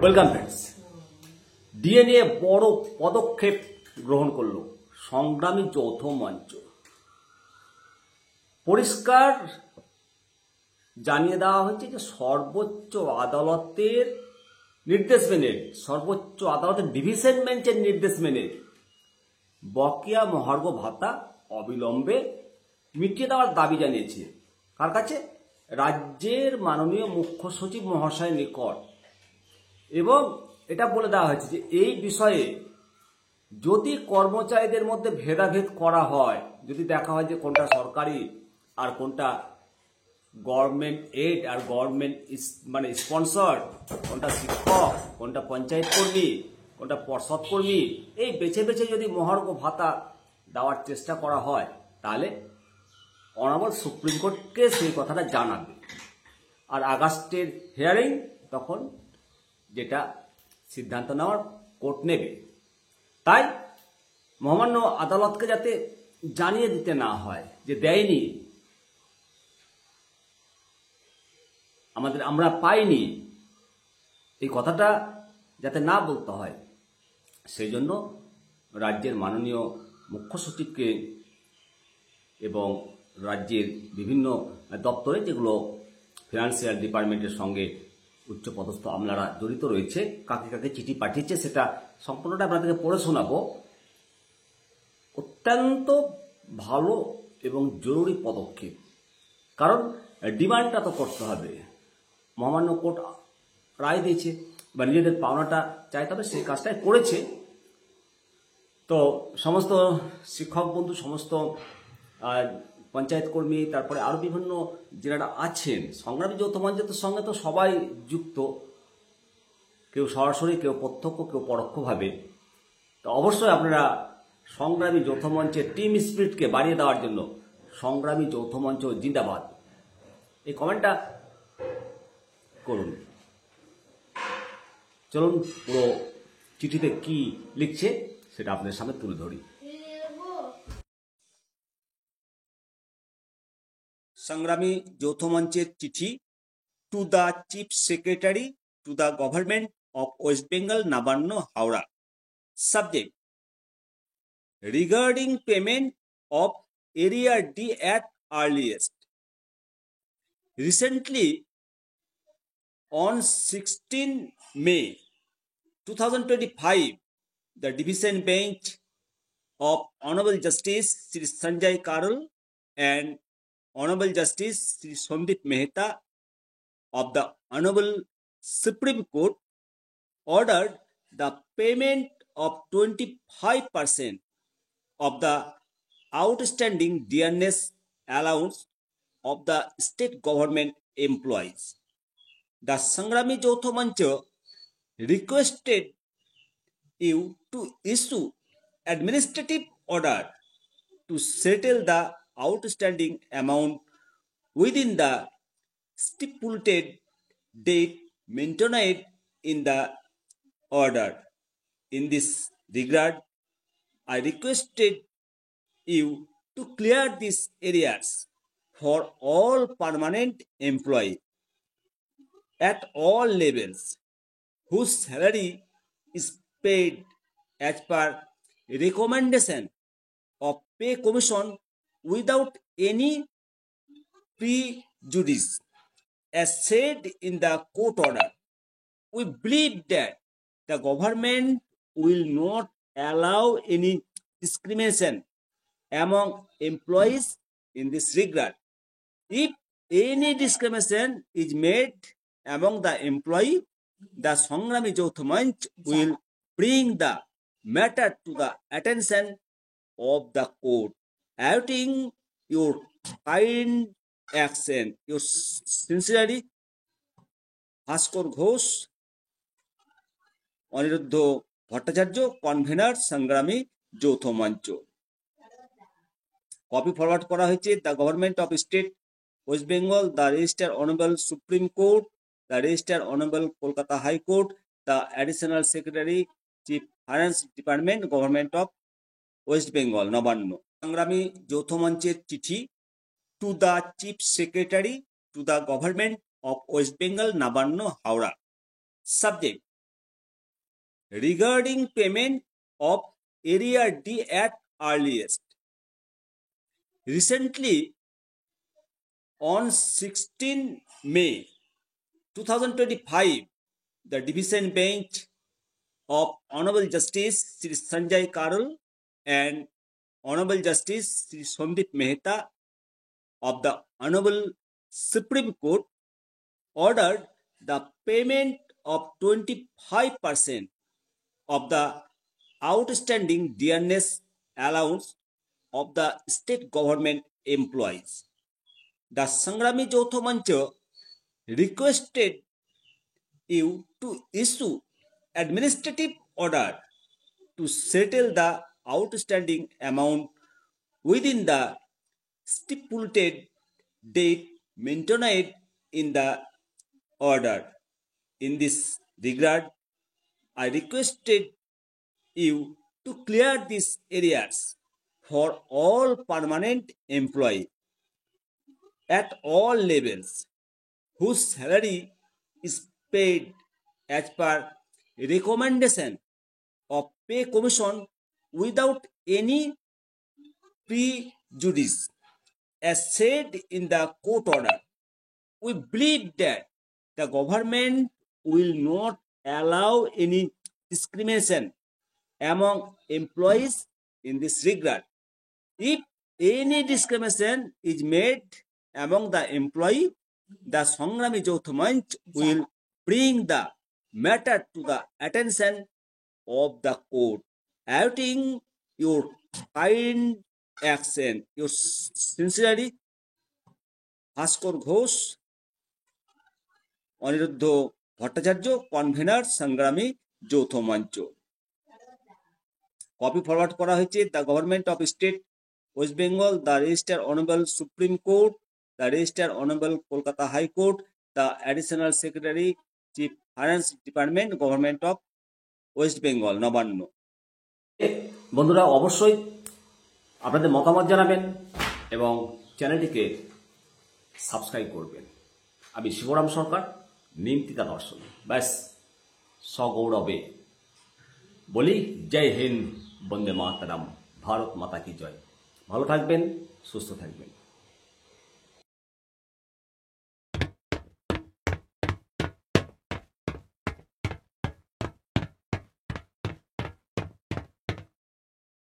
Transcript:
Welcome friends. DNA বড় পদক্ষেপ গ্রহণ করলো সংগ্রামী যৌথ মঞ্চ। পরিষ্কার জানিয়ে দেওয়া হয়েছে যে সর্বোচ্চ আদালতের নির্দেশ মেনে, সর্বোচ্চ আদালতের ডিভিশন বেঞ্চের নির্দেশ মেনে বকেয়া মহার্ঘ ভাতা অবিলম্বে মিটিয়ে দেওয়ার দাবি জানিয়েছে। কার কাছে? রাজ্যের মাননীয় মুখ্য সচিব মহাশয়ের নিকট। এবং এটা বলে দেওয়া হয়েছে যে এই বিষয়ে যদি কর্মচারীদের মধ্যে ভেদাভেদ করা হয়, যদি দেখা হয় যে কোনটা সরকারি আর কোনটা গভর্নমেন্ট এড আর গভর্নমেন্ট মানে স্পন্সর, কোনটা শিক্ষক, কোনটা পঞ্চায়েত কর্মী, কোনটা পর্ষদ কর্মী, এই বেছে বেছে যদি মহার্ঘ ভাতা দেওয়ার চেষ্টা করা হয় তাহলে অনাবল সুপ্রিম কোর্টকে সেই কথাটা জানাবে। আর আগস্টের হিয়ারিং তখন যেটা সিদ্ধান্ত নেওয়ার কোর্ট নেবে। তাই মহামান্য আদালতকে যাতে জানিয়ে দিতে না হয় যে দেয়নি, আমরা পাইনি, এই কথাটা যাতে না বলতে হয়, সেই জন্য রাজ্যের মাননীয় মুখ্য সচিবকে এবং রাজ্যের বিভিন্ন দপ্তরে যেগুলো ফিনান্সিয়াল ডিপার্টমেন্টের সঙ্গে উচ্চপদস্থ আমলারা জড়িত রয়েছে, কাকে কাকে চিঠি পাঠিয়েছে সেটা সম্পূর্ণটা আপনাদেরকে পড়ে শোনাবো। অত্যন্ত ভালো এবং জরুরি পদক্ষেপ, কারণ ডিমান্ডটা তো করতে হবে। মহামান্য কোর্ট রায় দিয়েছে বা নিজেদের পাওনাটা চাইতে হবে, সেই কাজটাই করেছে। তো সমস্ত শিক্ষক বন্ধু, সমস্ত পঞ্চায়েত কর্মী, তারপরে আরও বিভিন্ন যারা আছেন সংগ্রামী যৌথ মঞ্চের সঙ্গে তো সবাই যুক্ত, কেউ সরাসরি, কেউ প্রত্যক্ষ, কেউ পরোক্ষভাবে। তো অবশ্যই আপনারা সংগ্রামী যৌথ মঞ্চের টিম স্পিরিটকে বাড়িয়ে দেওয়ার জন্য সংগ্রামী যৌথ মঞ্চ জিন্দাবাদ এই কমেন্টটা করুন। চলুন পুরো চিঠিতে কি লিখছে সেটা আপনাদের সামনে তুলে ধরি। সংগ্রামী যৌথ মঞ্চের চিঠি to the chief secretary to the government of West Bengal, Nabanna, Howrah. Subject: regarding payment of area D at earliest. Recently, on 16 May 2025, the Division Bench of Honorable Justice Sri Sanjay Karol and Honorable Justice Sri Sondip Mehta of the Honorable Supreme Court ordered the payment of 25% of the outstanding dearness allowance of the state government employees. The Sangrami Jyotha Mancha requested you to issue administrative order to settle the outstanding amount within the stipulated date maintained in the order. In this regard, I requested you to clear these areas for all permanent employees at all levels whose salary is paid as per recommendation of pay commission without any prejudice as said in the court order. We believe that the government will not allow any discrimination among employees in this regard. If any discrimination is made among the employee, the Sangrami Jyotha Manch will bring the matter to the attention of the court, awaiting your kind action. Your sincerely, Bhaskar Ghosh, Aniruddha Bhattacharya, convener Sangrami Joutha Mancha. Copy forward করা হয়েছে the government of state West Bengal, the registrar honourable supreme court, the registrar honourable Kolkata high court, the additional secretary chief finance department, government of West Bengal, Nabanna. সংগ্রামী যৌথ মঞ্চের চিঠি to the chief secretary to the government of West Bengal, Nabanna, Howrah. Subject: regarding payment of area D at earliest. Recently, on 16 May 2025, the division bench of Honorable Justice Sri Sanjay Karol and Honorable Justice Sri Sandeep Mehta of the Honorable Supreme Court ordered the payment of 25% of the outstanding dearness allowance of the state government employees. The Sangrami Jauto Mancha requested you to issue administrative order to settle the outstanding amount within the stipulated date maintained in the order. In this regard, I requested you to clear these areas for all permanent employees at all levels whose salary is paid as per recommendation of pay commission without any prejudice. As said in the court order, we believe that the government will not allow any discrimination among employees in this regard. If any discrimination is made among the employee, the Sangrami Jauto Manch will bring the matter to the attention of the court, awaiting your kind action. Your sincerely, Bhaskar Ghosh, Aniruddha Bhattacharya, convener Sangrami Joutha Mancha. Copy forward করা হয়েছে the government of state West Bengal, the registrar honourable supreme court, the registrar honourable Kolkata high court, the additional secretary chief finance department, government of West Bengal, Nabanna. বন্ধুরা, অবশ্যই আপনাদের মতামত জানাবেন এবং চ্যানেলটিকে subscribe করবেন। আমি শিবরাম সরকার, নিমতিতা দর্শন। ব্যাস, সগৌরবে বলি জয় হিন্দ, বন্দে মাতরম, ভারত মাতা কি জয়। ভালো থাকবেন, সুস্থ থাকবেন।